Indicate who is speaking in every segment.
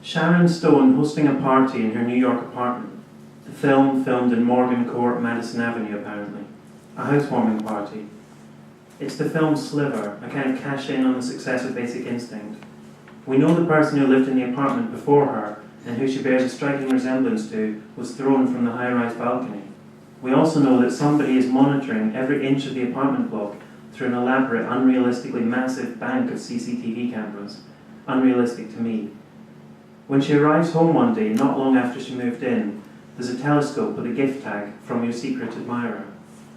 Speaker 1: Sharon Stone hosting a party in her New York apartment. The film filmed in Morgan Court, Madison Avenue, apparently. A housewarming party. It's the film Sliver, a kind of cash-in on the success of Basic Instinct. We know the person who lived in the apartment before her, and who she bears a striking resemblance to, was thrown from the high-rise balcony. We also know that somebody is monitoring every inch of the apartment block through an elaborate, unrealistically massive bank of CCTV cameras. Unrealistic to me. When she arrives home one day, not long after she moved in, there's a telescope with a gift tag from your secret admirer.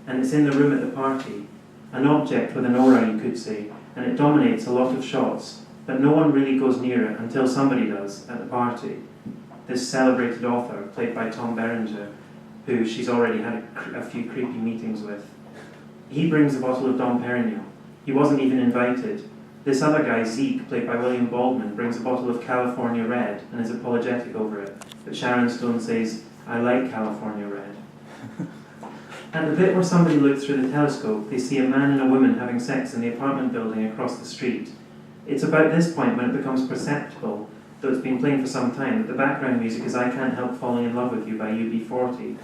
Speaker 1: And it's in the room at the party. An object with an aura, you could say, and it dominates a lot of shots, but no one really goes near it until somebody does at the party. This celebrated author, played by Tom Berenger, who she's already had a few creepy meetings with. He brings a bottle of Dom Perignon. He wasn't even invited. This other guy, Zeke, played by William Baldwin, brings a bottle of California Red and is apologetic over it. But Sharon Stone says, "I like California Red." At the bit where somebody looks through the telescope, they see a man and a woman having sex in the apartment building across the street. It's about this point when it becomes perceptible, though it's been playing for some time, that the background music is I Can't Help Falling in Love with You by UB40.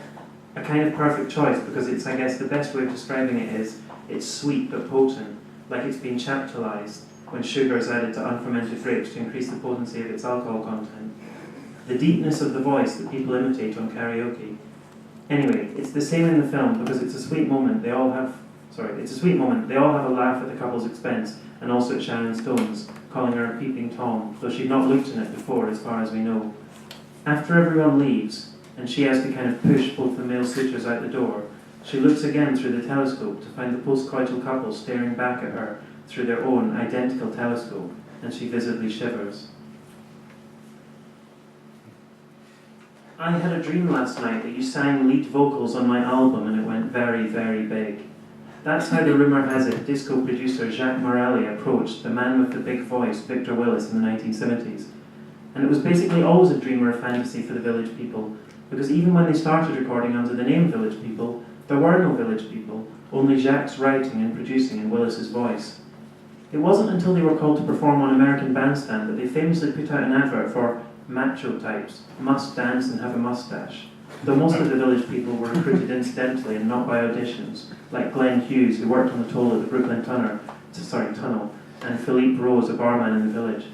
Speaker 1: A kind of perfect choice because it's, I guess, the best way of describing it is, it's sweet but potent, like it's been chaptalized when sugar is added to unfermented grapes to increase the potency of its alcohol content. The deepness of the voice that people imitate on karaoke. Anyway, it's the same in the film because it's a sweet moment. They all have a laugh at the couple's expense and also at Sharon Stone's, calling her a peeping Tom, though she'd not looked in it before as far as we know. After everyone leaves, and she has to kind of push both the male suitors out the door, she looks again through the telescope to find the postcoital couple staring back at her through their own identical telescope, and she visibly shivers. I had a dream last night that you sang lead vocals on my album and it went very, very big. That's how the rumour has it disco producer Jacques Morelli approached the man with the big voice, Victor Willis, in the 1970s. And it was basically always a dream or a fantasy for the Village People, because even when they started recording under the name Village People, there were no Village People, only Jacques writing and producing in Willis's voice. It wasn't until they were called to perform on American Bandstand that they famously put out an advert for macho types, must dance and have a mustache, though most of the Village People were recruited incidentally and not by auditions, like Glenn Hughes, who worked on the toll at the Brooklyn Tunnel, and Philippe Rose, a barman in the Village.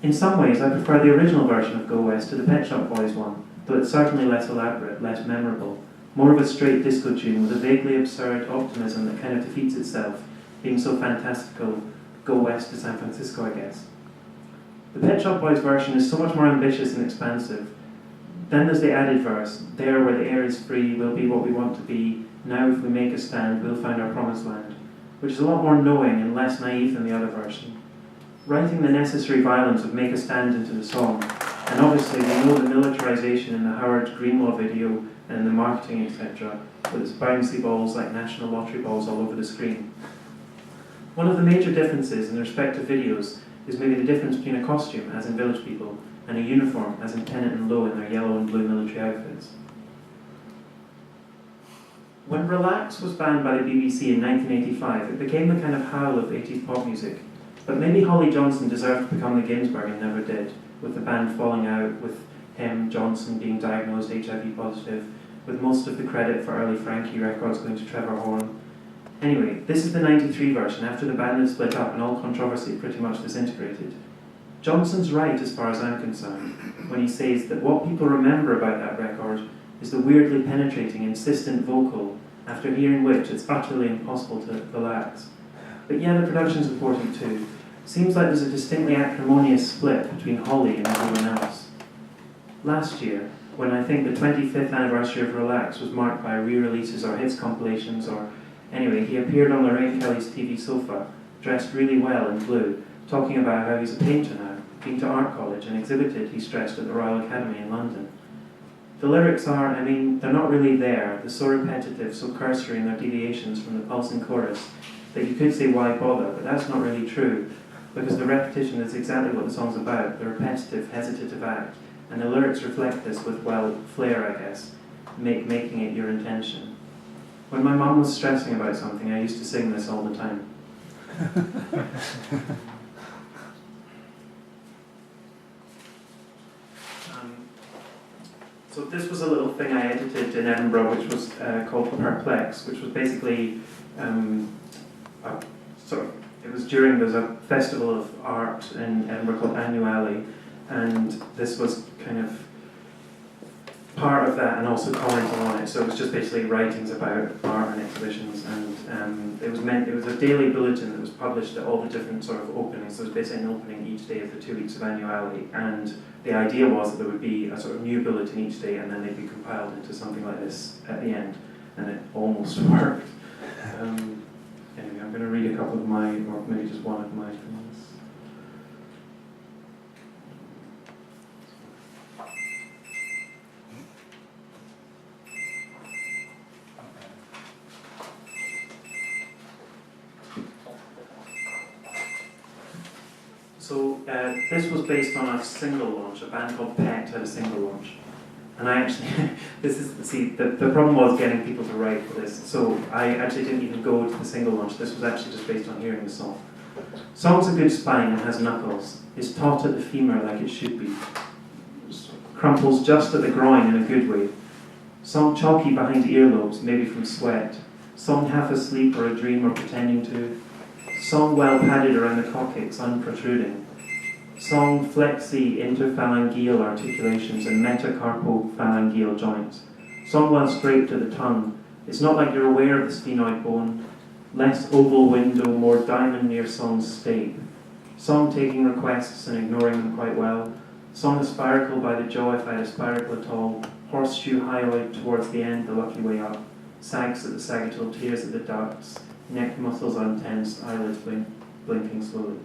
Speaker 1: In some ways, I prefer the original version of Go West to the Pet Shop Boys one, though it's certainly less elaborate, less memorable, more of a straight disco tune with a vaguely absurd optimism that kind of defeats itself, being so fantastical, Go West to San Francisco, I guess. The Pet Shop Boys version is so much more ambitious and expansive. Then there's the added verse, there where the air is free, we'll be what we want to be, now if we make a stand, we'll find our promised land, which is a lot more knowing and less naive than the other version. Writing the necessary violence of Make a Stand into the song, and obviously we know the militarization in the Howard Greenlaw video and the marketing, etc., with its bouncy balls like National Lottery balls all over the screen. One of the major differences in the respective videos is maybe the difference between a costume, as in Village People, and a uniform, as in Tennant and Lowe in their yellow and blue military outfits. When Relax was banned by the BBC in 1985, it became the kind of howl of 80s pop music. But maybe Holly Johnson deserved to become the Ginsberg and never did, with the band falling out, with him, Johnson, being diagnosed HIV positive, with most of the credit for early Frankie records going to Trevor Horn. Anyway, this is the 93 version, after the band had split up and all controversy pretty much disintegrated. Johnson's right as far as I'm concerned, when he says that what people remember about that record is the weirdly penetrating, insistent vocal, after hearing which it's utterly impossible to relax. But yeah, the production's important too. Seems like there's a distinctly acrimonious split between Holly and everyone else. Last year, when I think the 25th anniversary of Relax was marked by re-releases or hits compilations or... Anyway, he appeared on Lorraine Kelly's TV sofa, dressed really well in blue, talking about how he's a painter now, been to art college and exhibited, he stressed, at the Royal Academy in London. The lyrics are, they're not really there, they're so repetitive, so cursory in their deviations from the pulsing chorus, that you could say why bother, but that's not really true, because the repetition is exactly what the song's about, the repetitive, hesitative act, and the lyrics reflect this with, well, flair, I guess, making it your intention. When my mum was stressing about something, I used to sing this all the time. So this was a little thing I edited in Edinburgh, which was called Perplex, which was basically it was during, there's a festival of art in Edinburgh called Annually, and this was kind of part of that and also commenting on it. So it was just basically writings about art and exhibitions, and it was a daily bulletin that was published at all the different sort of openings. So it was basically an opening each day of the 2 weeks of Annually, and the idea was that there would be a sort of new bulletin each day, and then they'd be compiled into something like this at the end, and it almost worked. Anyway, I'm going to read a couple of my, or maybe just one of my things. So this was based on a single launch. A band called Pet had a single launch. And I actually, the problem was getting people to write for this. So I actually didn't even go to the single launch. This was actually just based on hearing the song. Song's a good spine and has knuckles. Is taut at the femur like it should be. Crumples just at the groin in a good way. Song chalky behind earlobes, maybe from sweat. Song half asleep or a dream or pretending to. Song well padded around the coccyx, unprotruding. Song flexi interphalangeal articulations and metacarpophalangeal joints. Song well scraped at the tongue. It's not like you're aware of the sphenoid bone. Less oval window, more diamond near song's stape. Song taking requests and ignoring them quite well. Song a spiracle by the jaw if I had a spiracle at all. Horseshoe hyoid towards the end, the lucky way up. Sags at the sagittal, tears at the ducts. Neck muscles untensed, eyelids blinking slowly.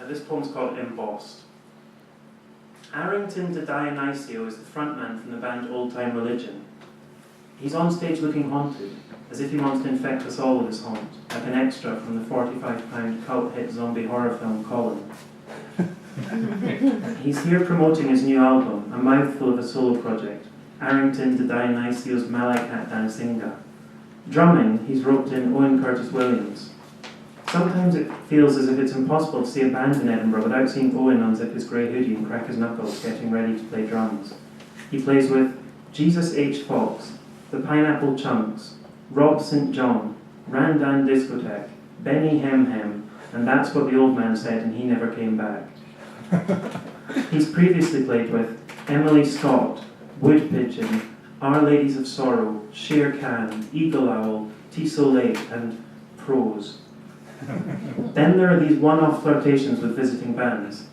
Speaker 1: This poem's called Embossed. Arrington de Dionysio is the frontman from the band Old Time Religion. He's on stage looking haunted, as if he wants to infect us all with his haunt, like an extra from the 45-pound cult hit zombie horror film Colin. He's here promoting his new album, a mouthful of a solo project, Arrington de Dionysio's Malakat Dansinga. Drumming, he's roped in Owen Curtis Williams. Sometimes it feels as if it's impossible to see a band in Edinburgh without seeing Owen unzip his grey hoodie and crack his knuckles, getting ready to play drums. He plays with Jesus H. Fox, The Pineapple Chunks, Rob St. John, Randan Discotheque, Benny Hem Hem, and That's What the Old Man Said and He Never Came Back. He's previously played with Emily Scott, Wood Pigeon, Our Ladies of Sorrow, Shere Khan, Eagle Owl, T-Soleil, and Prose. Then there are these one-off flirtations with visiting bands.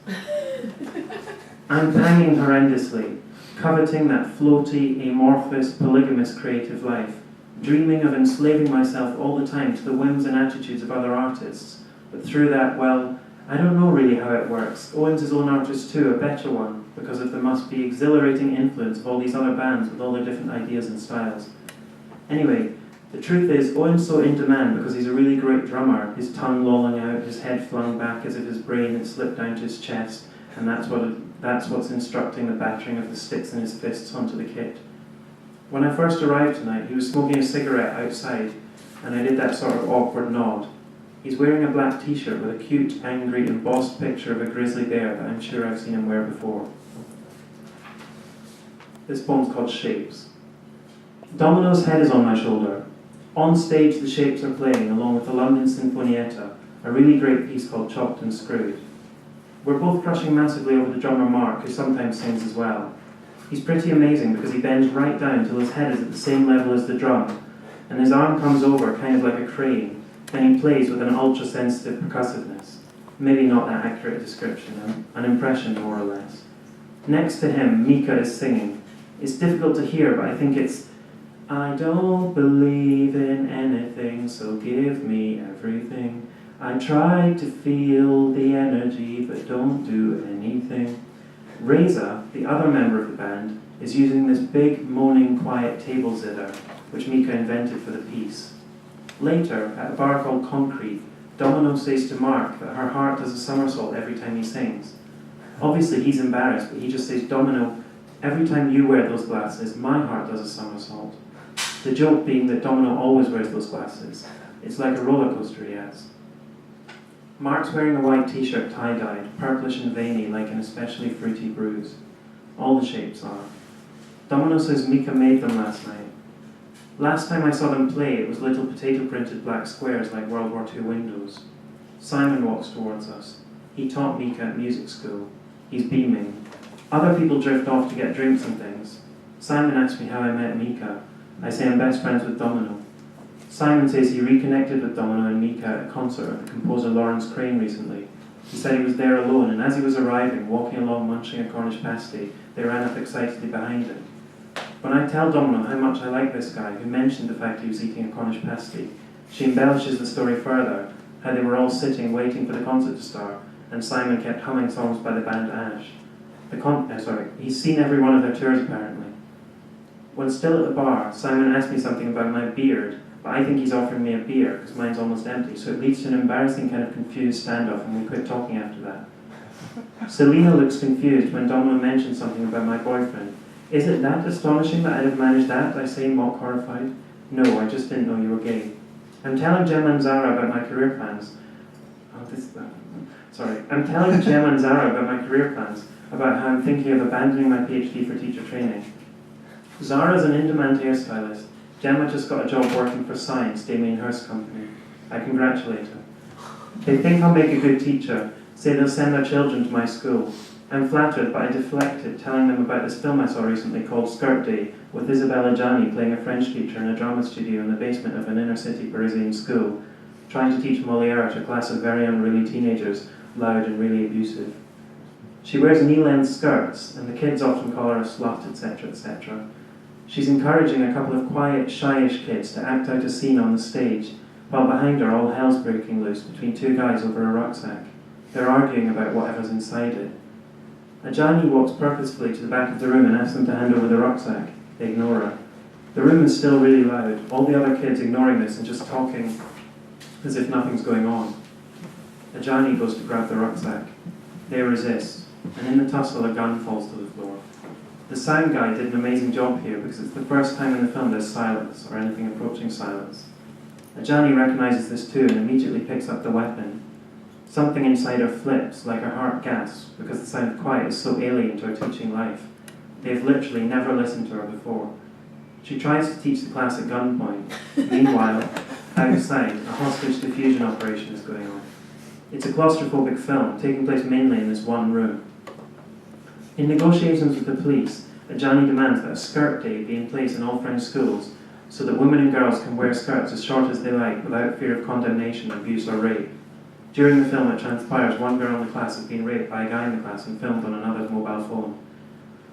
Speaker 1: I'm panging horrendously, coveting that floaty, amorphous, polygamous creative life, dreaming of enslaving myself all the time to the whims and attitudes of other artists. But through that, well, I don't know really how it works. Owen's his own artist too, a better one, because of the must-be exhilarating influence of all these other bands with all their different ideas and styles. Anyway, the truth is, Owen's so in demand because he's a really great drummer, his tongue lolling out, his head flung back as if his brain had slipped down to his chest, and that's what's instructing the battering of the sticks in his fists onto the kit. When I first arrived tonight, he was smoking a cigarette outside, and I did that sort of awkward nod. He's wearing a black t-shirt with a cute, angry, embossed picture of a grizzly bear that I'm sure I've seen him wear before. This poem's called Shapes. Domino's head is on my shoulder. On stage, the Shapes are playing along with the London Sinfonietta, a really great piece called Chopped and Screwed. We're both crushing massively over the drummer Mark, who sometimes sings as well. He's pretty amazing because he bends right down till his head is at the same level as the drum, and his arm comes over kind of like a crane. Then he plays with an ultra-sensitive percussiveness. Maybe not that accurate description, an impression more or less. Next to him, Mika is singing. It's difficult to hear, but I think it's I don't believe in anything, so give me everything. I try to feel the energy, but don't do anything. Reza, the other member of the band, is using this big, moaning, quiet table zither, which Mika invented for the piece. Later, at a bar called Concrete, Domino says to Mark that her heart does a somersault every time he sings. Obviously, he's embarrassed, but he just says, Domino, Every time you wear those glasses, my heart does a somersault. The joke being that Domino always wears those glasses. It's like a roller coaster, he adds. Mark's wearing a white t-shirt tie-dyed, purplish and veiny like an especially fruity bruise. All the shapes are. Domino says Mika made them last night. Last time I saw them play, it was little potato-printed black squares like World War II windows. Simon walks towards us. He taught Mika at music school. He's beaming. Other people drift off to get drinks and things. Simon asks me how I met Mika. I say I'm best friends with Domino. Simon says he reconnected with Domino and Mika at a concert of the composer Lawrence Crane recently. He said he was there alone, and as he was arriving, walking along munching a Cornish pasty, they ran up excitedly behind him. When I tell Domino how much I like this guy, who mentioned the fact he was eating a Cornish pasty, she embellishes the story further, how they were all sitting waiting for the concert to start, and Simon kept humming songs by the band Ash. He's seen every one of their tours apparently. When still at the bar, Simon asked me something about my beard, but I think he's offering me a beer because mine's almost empty, so it leads to an embarrassing kind of confused standoff, and we quit talking after that. Selina looks confused when Domino mentions something about my boyfriend. Is it that astonishing that I'd have managed that? I say, mock horrified. No, I just didn't know you were gay. I'm telling Gemma and Zara about my career plans. I'm telling Gemma and Zara about my career plans, about how I'm thinking of abandoning my PhD for teacher training. Zara's an in-demand hairstylist. Gemma just got a job working for Science, Damien Hirst's company. I congratulate her. They think I'll make a good teacher, say they'll send their children to my school. I'm flattered, but I deflected, telling them about this film I saw recently called Skirt Day, with Isabella Gianni playing a French teacher in a drama studio in the basement of an inner-city Parisian school, trying to teach Molière to a class of very unruly teenagers, loud and really abusive. She wears knee-length skirts, and the kids often call her a slut, etc., etc. She's encouraging a couple of quiet, shyish kids to act out a scene on the stage, while behind her all hell's breaking loose between two guys over a rucksack. They're arguing about whatever's inside it. Ajani walks purposefully to the back of the room and asks them to hand over the rucksack. They ignore her. The room is still really loud, all the other kids ignoring this and just talking as if nothing's going on. Ajani goes to grab the rucksack. They resist, and in the tussle a gun falls to the floor. The sound guy did an amazing job here because it's the first time in the film there's silence, or anything approaching silence. Ajani recognizes this too and immediately picks up the weapon. Something inside her flips, like her heart gasps, because the sound of quiet is so alien to her teaching life. They've literally never listened to her before. She tries to teach the class at gunpoint. Meanwhile, outside, a hostage diffusion operation is going on. It's a claustrophobic film, taking place mainly in this one room. In negotiations with the police, Ajani demands that a skirt day be in place in all French schools, so that women and girls can wear skirts as short as they like without fear of condemnation, abuse, or rape. During the film, it transpires one girl in the class has been raped by a guy in the class and filmed on another's mobile phone.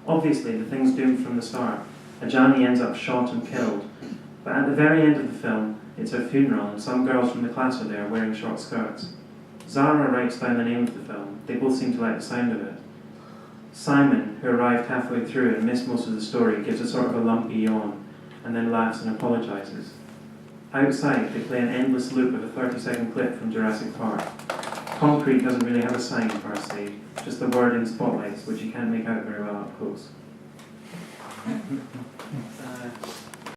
Speaker 1: Obviously, the thing's doomed from the start. Ajani ends up shot and killed. But at the very end of the film, it's her funeral and some girls from the class are there wearing short skirts. Zara writes down the name of the film. They both seem to like the sound of it. Simon, who arrived halfway through and missed most of the story, gives a sort of a lumpy yawn, and then laughs and apologizes. Outside, they play an endless loop of a 30-second clip from Jurassic Park. Concrete doesn't really have a sign per se, just the wording spotlights, which you can't make out very well up close.